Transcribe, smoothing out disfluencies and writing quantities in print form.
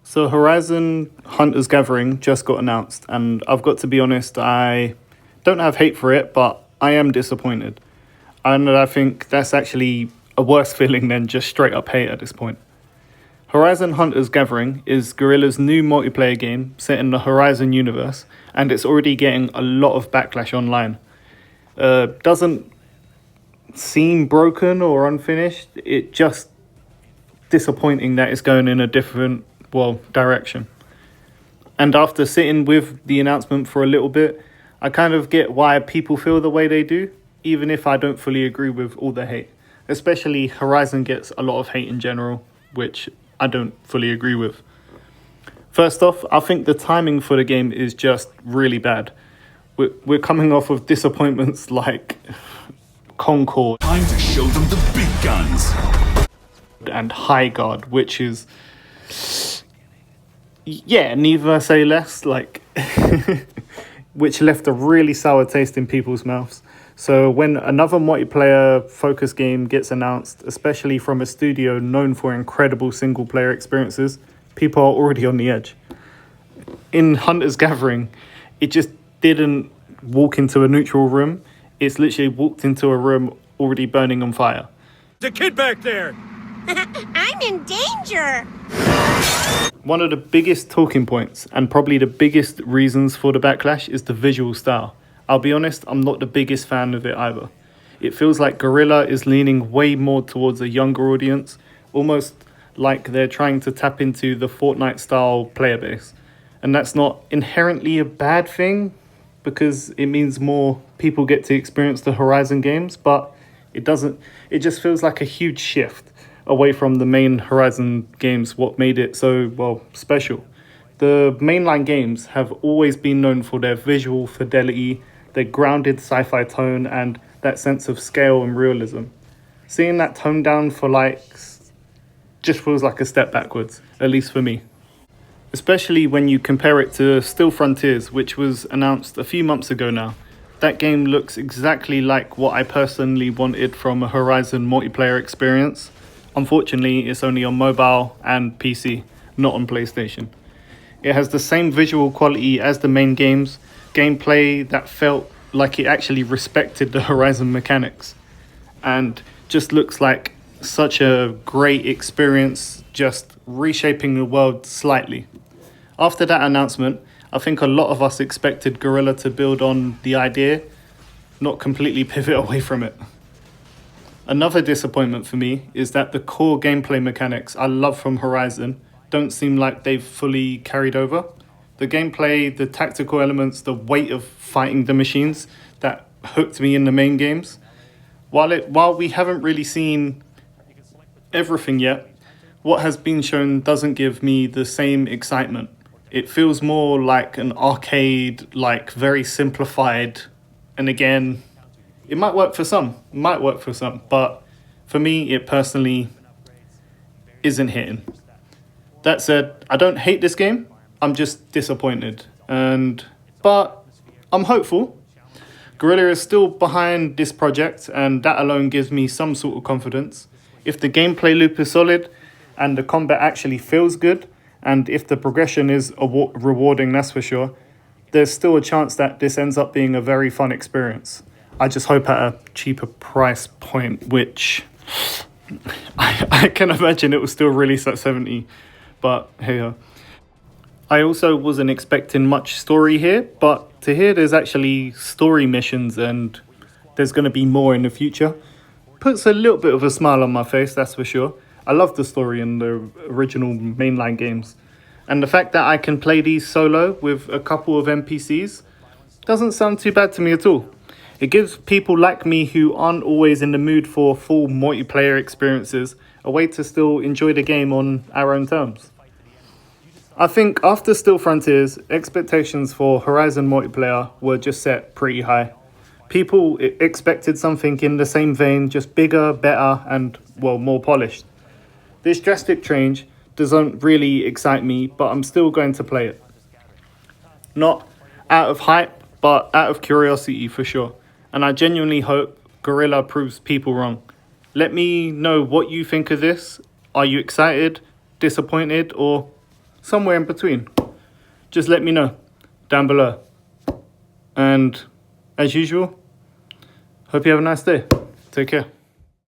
So Horizon Hunters Gathering just got announced, and I've got to be honest, I don't have hate for it, but I am disappointed. And I think that's actually a worse feeling than just straight up hate at this point. Horizon Hunters Gathering is Guerrilla's new multiplayer game set in the Horizon universe, and it's already getting a lot of backlash online. Doesn't seem broken or unfinished, it just disappointing that it's going in a different, direction. And after sitting with the announcement for a little bit, I kind of get why people feel the way they do, even if I don't fully agree with all the hate. Especially Horizon gets a lot of hate in general, which I don't fully agree with. First off, I think the timing for the game is just really bad. We're coming off of disappointments like Concord Time to show them the big guns. and High Guard, which is, neither say less, which left a really sour taste in people's mouths. So when another multiplayer focus game gets announced, especially from a studio known for incredible single player experiences, people are already on the edge. In Hunter's Gathering, it just didn't walk into a neutral room. It's literally walked into a room already burning on fire. The kid back there. I'm in danger! One of the biggest talking points and probably the biggest reasons for the backlash is the visual style. I'll be honest, I'm not the biggest fan of it either. It feels like Guerrilla is leaning way more towards a younger audience, almost like they're trying to tap into the Fortnite style player base. And that's not inherently a bad thing because it means more people get to experience the Horizon games, but it just feels like a huge shift away from the main Horizon games, what made it so, special. The mainline games have always been known for their visual fidelity, their grounded sci-fi tone, and that sense of scale and realism. Seeing that toned down for likes just feels like a step backwards, at least for me. Especially when you compare it to Still Frontiers, which was announced a few months ago now. That game looks exactly like what I personally wanted from a Horizon multiplayer experience. Unfortunately, it's only on mobile and PC, not on PlayStation. It has the same visual quality as the main games, gameplay that felt like it actually respected the Horizon mechanics, and just looks like such a great experience, just reshaping the world slightly. After that announcement, I think a lot of us expected Guerrilla to build on the idea, not completely pivot away from it. Another disappointment for me is that the core gameplay mechanics I love from Horizon don't seem like they've fully carried over. The gameplay, the tactical elements, the weight of fighting the machines that hooked me in the main games. While we haven't really seen everything yet, what has been shown doesn't give me the same excitement. It feels more like an arcade, very simplified, and again, it might work for some, but for me, it personally isn't hitting. That said, I don't hate this game, I'm just disappointed, but I'm hopeful. Guerrilla is still behind this project, and that alone gives me some sort of confidence. If the gameplay loop is solid, and the combat actually feels good, and if the progression is rewarding, that's for sure, there's still a chance that this ends up being a very fun experience. I just hope at a cheaper price point, which I can imagine it will still release at 70, but hey. I also wasn't expecting much story here, but to hear there's actually story missions and there's going to be more in the future puts a little bit of a smile on my face, that's for sure. I love the story in the original mainline games. And the fact that I can play these solo with a couple of NPCs doesn't sound too bad to me at all. It gives people like me who aren't always in the mood for full multiplayer experiences a way to still enjoy the game on our own terms. I think after Still Frontiers, expectations for Horizon multiplayer were just set pretty high. People expected something in the same vein, just bigger, better, and, more polished. This drastic change doesn't really excite me, but I'm still going to play it. Not out of hype, but out of curiosity for sure. And I genuinely hope Guerrilla proves people wrong. Let me know what you think of this. Are you excited, disappointed, or somewhere in between? Just let me know down below. And as usual, hope you have a nice day. Take care.